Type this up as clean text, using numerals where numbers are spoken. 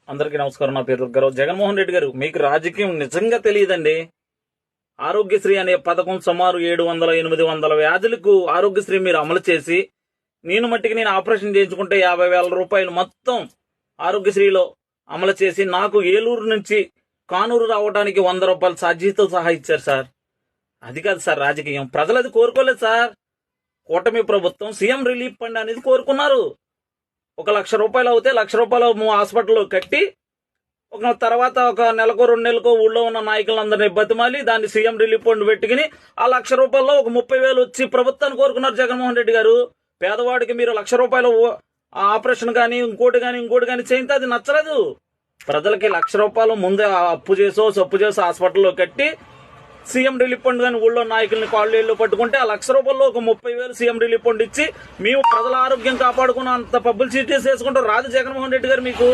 అందరికీ నమస్కారం. నా పేరు దుర్గారావు. జగన్మోహన్ రెడ్డి గారు, మీకు రాజకీయం నిజంగా తెలియదండి. ఆరోగ్యశ్రీ అనే పథకం సుమారు 700-800 వ్యాధులకు ఆరోగ్యశ్రీ మీరు అమలు చేసి, నేను ఆపరేషన్ చేయించుకుంటే 50,000 రూపాయలు మొత్తం ఆరోగ్యశ్రీలో అమలు చేసి, నాకు ఏలూరు నుంచి కానూరు రావడానికి 100 రూపాయలు ఛార్జీతో సహా ఇచ్చారు సార్. అది కాదు సార్ రాజకీయం. ప్రజలు అది కోరుకోలేదు సార్. కూటమి ప్రభుత్వం సీఎం రిలీఫ్ ఫండ్ అనేది కోరుకున్నారు. 1,00,000 రూపాయలు అవుతే 1,00,000 రూపాయలు హాస్పిటల్లో కట్టి, తర్వాత ఒక నెలకో 2 నెలలకో ఊళ్ళో ఉన్న నాయకులందరినీ బతిమాలి దాన్ని సీఎం రిలీఫ్ ఫండ్ పెట్టుకుని ఆ 1,00,000 రూపాయల్లో ఒక 30,000 వచ్చి ప్రభుత్వాన్ని కోరుకున్నారు జగన్మోహన్ రెడ్డి గారు. పేదవాడికి మీరు 1,00,000 రూపాయలు ఆపరేషన్ కానీ ఇంకోటి కానీ చేయితే అది నచ్చలేదు. ప్రజలకి 1,00,000 రూపాయలు ముందే అప్పు సప్పు చేసో హాస్పిటల్లో కట్టి సీఎం రిలీఫ్ ఫండ్ కానీ ఊళ్ళో నాయకుల్ని కాళ్ళు ఏళ్ళు పట్టుకుంటే ఆ 1,00,000 రూపాయల్లో ఒక 30,000 సీఎం రిలీఫ్ ఫండ్ ఇచ్చి మేము ప్రజల ఆరోగ్యం కాపాడుకున్న అంత పబ్లిసిటీ చేసుకుంటూ రాదు జగన్మోహన్ రెడ్డి గారు మీకు.